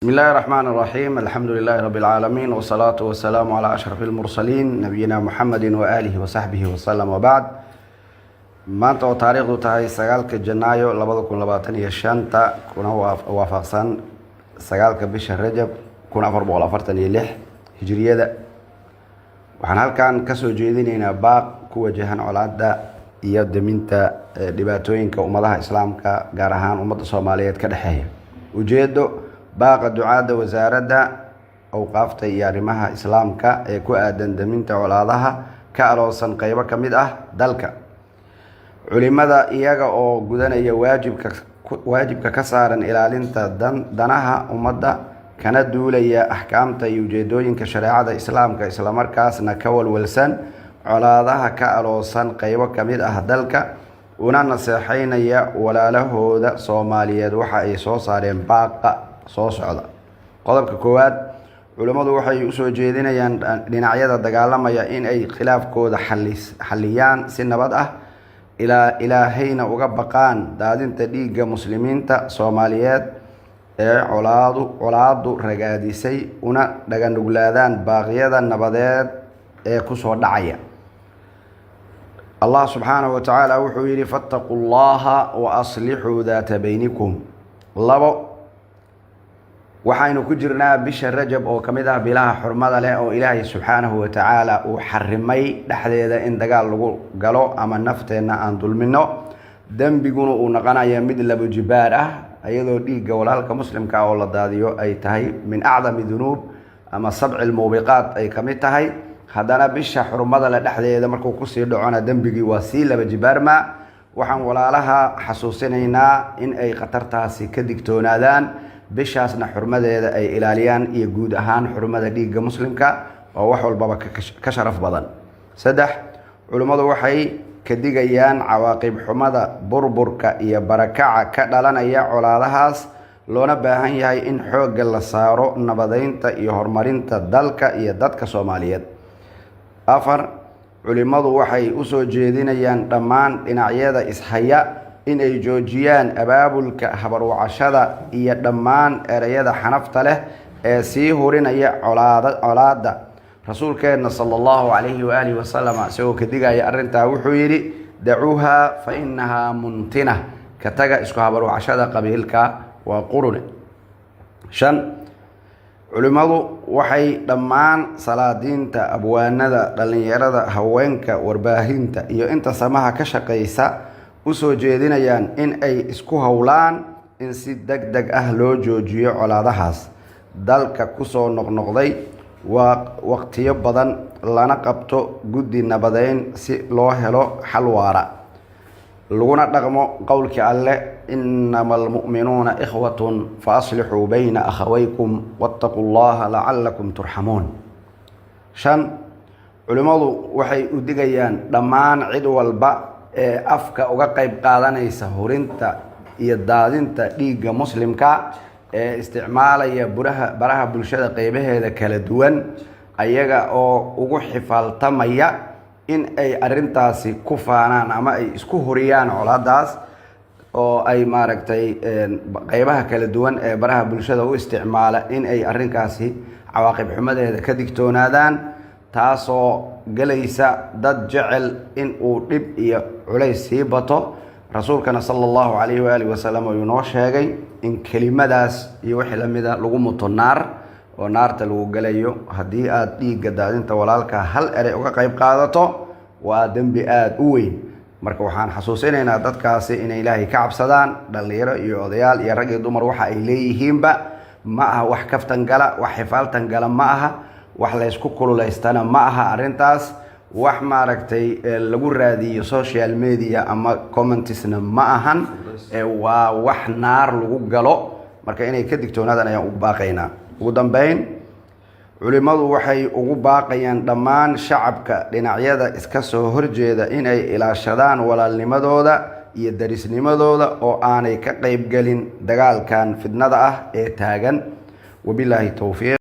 بسم الله الرحمن الرحيم. الحمد لله رب العالمين، والصلاة والسلام على أشرف المرسلين نبينا محمد وآله وصحبه وسلم. وبعد maanta oo taariikhdu tahay 9 Janaayo 2025 kuna waafaqsan 9 bisha Rajab 1446 Hijriyada, waxaan halkan ka soo jeedinaynaa baaq ku wajahan colaadda iyo daminta dhibaatooyinka ummadaha islaamka gaar ahaan ummadda Soomaaliyeed ka dhaxeeya. ujeedo baaqa ducaada wasaaradda awqaafta iyo arrimaha islaamka ee ku aadan daminta colaadaha ka aroosan qaybo ka mid ah dalka. culimada iyaga oo gudanaya waajibka ka saaran ilaalinta danaha ummadda kana duulaya ahkaamta iyo ujeedooyinka shareecada islaamka, isla markaasna ka walwalsan colaadaha ka aroosan qaybo ka mid ah dalka, una naseexaynaya walaalahooda Soomaaliyeed waxa ay soo saareen baaqa soo socda. qodobka koowaad, culimadu waxay u soo jeedinayaan dhinacyada dagaalamaya in ay khilaafkooda xaliyaan si nabad ah, ilaahayna uga baqaan daadinta dhiigga muslimiinta Soomaaliyeed ee colaadu ragaadisay, una dhaganuglaadaan baaqyada nabadeed ee ku soo dhacaya. Allah subxaanahu wa tacaala wuxuu yidhi fattaqullaha wa aslixuu daata baynikum. waxaynu ku jirnaa bisha Rajab oo ka mid ah bilaha xurmada leh oo Ilaahay subxaanahu wa tacaala uu xarimay dhexdeeda in dagaal lagu galo ama nafteenna aan dulmino, dembiguna uu noqonayo mid laba jibaar ah, iyadoo dhiigga walaalka muslimka oo la daadiyo ay tahay min acdami dunuub ama sab'il muubiqaat ay ka mid tahay. haddana bisha xurmada leh dhexdeeda markuu ku sii dhacona dembigii waa sii laba jibaarma. waxaan walaalaha xasuusinaynaa in ay khatartaasi ka digtoonaadaan, bishaasna xurmadeeda ay ilaaliyaan, iyo guud ahaan xurmada dhiigga muslimka oo wax walbaba ka sharaf badan. 3, culimmadu waxay ka digayaan cawaaqib xumada, burburka iyo barakaca ka dhalanaya colaadahaas, loona baahan yahay in xoogga la saaro nabadeynta iyo horumarinta dalka iyo dadka Soomaaliyeed. 4, culimmadu waxay u soo jeedinayaan dhammaan dhinacyada ishaya in ay joojiyaan abaabulka habarwacashada iyo dhammaan ereyada xanafta leh ee sii hurinaya colaadda. rasuulkeenna sallallahu alayhi wa alihi wasallam isagoo ka digaya arrintaa wuxuu yidhi dacuuha fa innahaa muntina, ka taga isku habarwacashada qabiilka waa qurune. 5, culimmadu waxay dhammaan salaadiinta, abwaanada, dhallinyarada, haweenka, warbaahinta iyo inta samaha ka shaqaysa u soo jeedinayaan in ay isku howlaan in si degdeg ah loo joojiyo colaadahaas dalka ku soo noqnoqday waqtiyo badan, lana qabto guddi nabadeyn si loo helo xal waara, laguna dhaqmo qowlkii alle innama almu'minuuna ikhwatun fa aslixuu bayna akhawaykum wattaqullaha lacallakum turxamuun. 5, culimmadu waxay u digayaan dhammaan cid walba ee afka uga qayb qaadanaysa hurinta iyo daadinta dhiigga muslimka ee isticmaalaya baraha bulshada qaybaheeda kala duwan, ayaga oo ugu xifaaltamaya in ay arrintaasi ku faanaan ama ay isku huriyaan colaadaas, oo ay qaybaha kala duwan ee baraha bulshada u isticmaala in ay arrinkaasi cawaaqib xumadeeda ka digtoonaadaan, taasoo galaysa dad jecel in uu dhib iyo culays sii bato. rasuulkana sallallahu alayhi wa alihi wasallam uu noo sheegay in kelimadaas iyo wixii la mid ah lagu muto naar, oo naarta lagu galayo haddii aad dhiigga daadinta walaalka hal erey uga qayb qaadato, waa dembi aad u weyn. marka waxaan xasuusinaynaa dadkaasi inay Ilaahay ka cabsadaan, dhalinyaro iyo odayaal iyo rag iyo dumar waxa ay leeyihiinba ma aha wax kaftan gala, wax xifaaltan gala ma aha, wax la isku kululaystana ma aha. arrintaas wax lagu raadiyo social media ama commentsna ma ahan, waa wax naar lagu galo. marka inay ka digtoonaadaan ayaan ugu baaqaynaa. ugu dambeyn, culimmadu waxay ugu baaqayaan dhammaan shacabka dhinacyada iska soo horjeeda in ay ilaashadaan walaalnimadooda iyo darisnimadooda oo aanay ka qaybgelin dagaalkan fidnada ah ee taagan. wabilaahi tawfiiq.